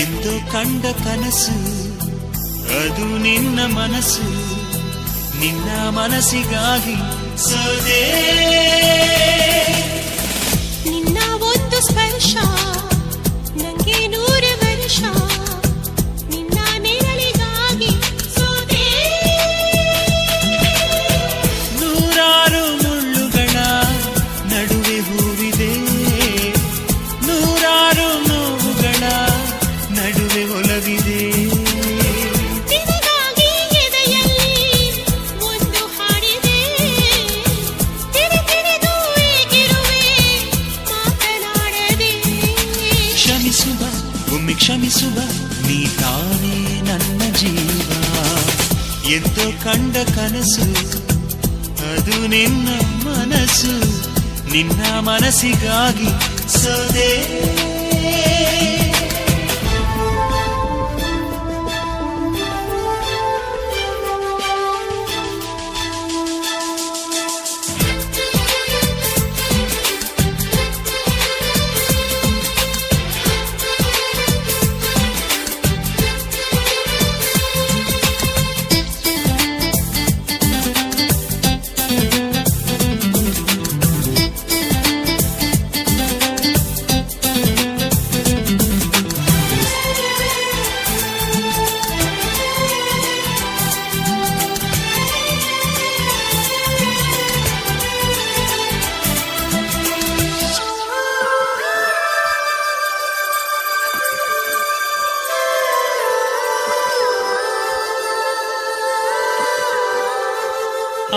ಎಂದು ಕಂಡ ಕನಸು ಅದು ನಿನ್ನ ಮನಸ್ಸು, ನಿನ್ನ ಮನಸ್ಸಿಗಾಗಿ ಸೋದೆ. ನಿನ್ನ ಒಂದು ಸ್ಪರ್ಶ ನಂಗೆ 100 ವರ್ಷ, ನಿನ್ನ ನೆರಳಿಗಾಗಿ ಸೋದೆ. ನೂರಾರು ಮುಳ್ಳುಗಳ ನಡುವೆ ಹೂವಿದೆ, ನೂರಾರು ನೋವುಗಳ ನಡುವೆ ಒಲವಿದೆ. ನಿನಗಾಗಿ ಎದೆಯಲ್ಲಿ ಒಂದು ಹಾಡಿದೆ, ತಿರುತಿರುದು ಏಗಿರುವೆ ಮಾತನಾಡದೆ. ಕ್ಷಮಿಸುವ ಒಮ್ಮೆ ಕ್ಷಮಿಸುವ, ನೀ ತಾನೇ ನನ್ನ ಜೀವ. ಎಂದು ಕಂಡ ಕನಸು ಅದು ನಿನ್ನ ಮನಸ್ಸು, ನಿನ್ನ ಮನಸ್ಸಿಗಾಗಿ ಸೋದೆ.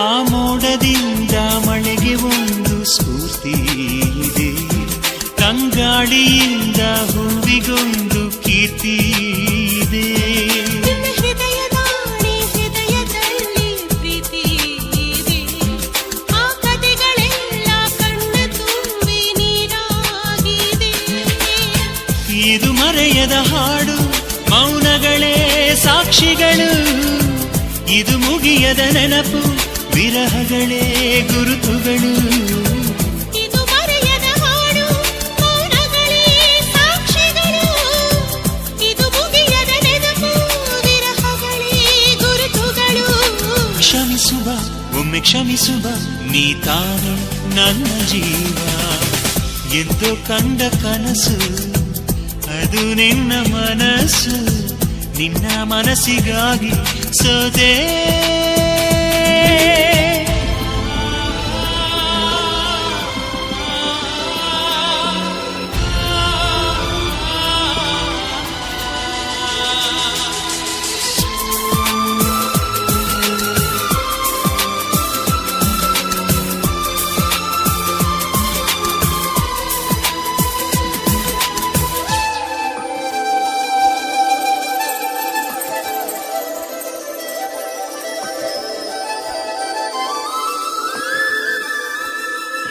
ಆ ಮೋಡದಿಂದ ಮಳೆಗೆ ಒಂದು ಸ್ಫೂರ್ತಿ ಇದೆ, ತಂಗಾಳಿಯಿಂದ ಹೂವಿಗೊಂದು ಕೀರ್ತಿ ಇದೆ. ನಿನ್ನ ಹೃದಯದಾಣೆ ಹೃದಯದಲ್ಲಿ ಪ್ರೀತಿ ಇದೆ, ಆ ಕಥೆಗಳೆಲ್ಲ ಕಣ್ಣ ತುಂಬಿ ನೀರಾಗಿದೆ. ಇದು ಮರೆಯದ ಹಾಡು, ಮೌನಗಳೇ ಸಾಕ್ಷಿಗಳು. ಇದು ಮುಗಿಯದ ನೆನಪು, ವಿರಹಗಳೇ ಗುರುತುಗಳು. ಇದು ಮರೆಯದ ಹಾಡು, ಮೌನಗಳೇ ಸಾಕ್ಷಿಗಳು. ಇದು ಮುಗಿಯದ ನೆನಪು, ವಿರಹಗಳೇ ಗುರುತುಗಳು. ಕ್ಷಮಿಸುವ ಒಮ್ಮೆ ಕ್ಷಮಿಸುವ, ನೀ ತಾನೇ ನನ್ನ ಜೀವ. ಎಂದು ಕಂಡ ಕನಸು ಅದು ನಿನ್ನ ಮನಸ್ಸು, ನಿನ್ನ ಮನಸ್ಸಿಗಾಗಿ ಸೋದೆ.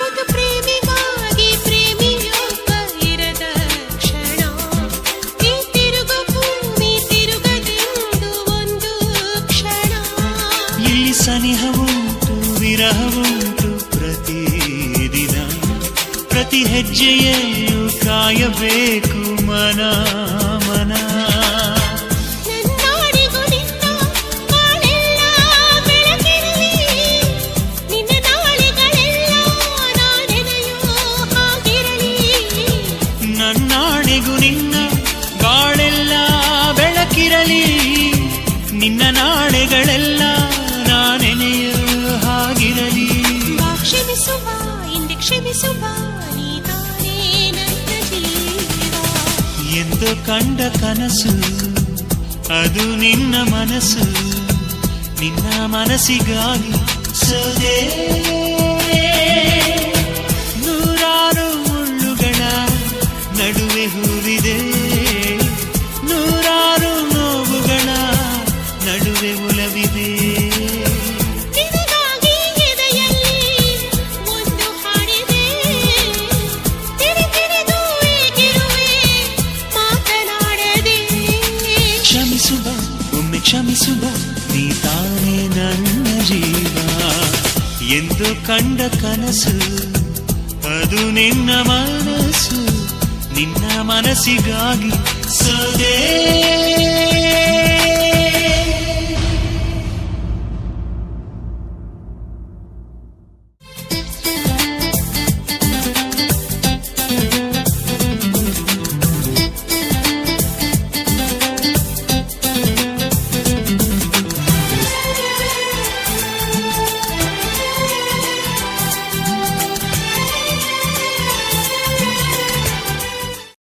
ಒಂದು ಪ್ರೇಮಿಗಾಗಿ ಪ್ರೇಮಿಯೊಬ್ಬ ಇರದ ಕ್ಷಣ, ಈ ತಿರುಗು ಭೂಮಿ ತಿರುಗದೆಂದು ಒಂದು ಕ್ಷಣ. ಇಲ್ಲಿ ಸನಿಹವುಂಟು ವಿರಹವುಂಟು ಪ್ರತಿದಿನ, ಪ್ರತಿ ಹೆಜ್ಜೆಯಲ್ಲೂ ಕಾಯಬೇಕು ಮನ ಮನ. ನನ್ನಾಡಿಗೂ ನಿನ್ನ ಬಾಳೆಲ್ಲ ಬೆಳಕಿರಲಿ, ನಿನ್ನ ನಾಳೆಗಳೆಲ್ಲ ನಾನೆನೆಯೋ ಹಾಗಿರಲಿ. ನನ್ನಾಣೆಗೂ ನಿನ್ನ ಬಾಳೆಲ್ಲ ಬೆಳಕಿರಲಿ, ನಿನ್ನ ನಾಳೆಗಳೆಲ್ಲ ನಾನೆನೆಯೋ ಹಾಗಿರಲಿ. ಬಾ ಕ್ಷಮಿಸುವ ಹಿಂದೆ ಕ್ಷಮಿಸುವ, ನೀ ತಾನೇ ನನ್ನ ಜೀವ. ಎಂದು ಕಂಡ ಕನಸು ಅದು ನಿನ್ನ ಮನಸ್ಸು, ನಿನ್ನ ಮನಸ್ಸಿಗಾಗಿ ಸೋದೆ. ನೂರಾರು ಮುಳ್ಳುಗಳ ನಡುವೆ ಹೂವಿದೆ, ನೂರಾರು ನೋವುಗಳ ನಡುವೆ ಒಲವಿದೆ. ನಿನಗಾಗಿ ಎದೆಯಲ್ಲಿ ಒಂದು ಹಾಡಿದೆ, ತಿರುತಿರುದು ಏಗಿರುವೆ ಮಾತನಾಡದೆ. ಕ್ಷಮಿಸುವ ಒಮ್ಮೆ ಕ್ಷಮಿಸುವ, ನೀ ತಾನೇ ನನ್ನ ಜೀವ. ಎಂದು ಕಂಡ ಕನಸು ಅದು ನಿನ್ನ ಮನಸ್ಸು, ನಿನ್ನ ಮನಸ್ಸಿಗಾಗಿ ಸೋದೆ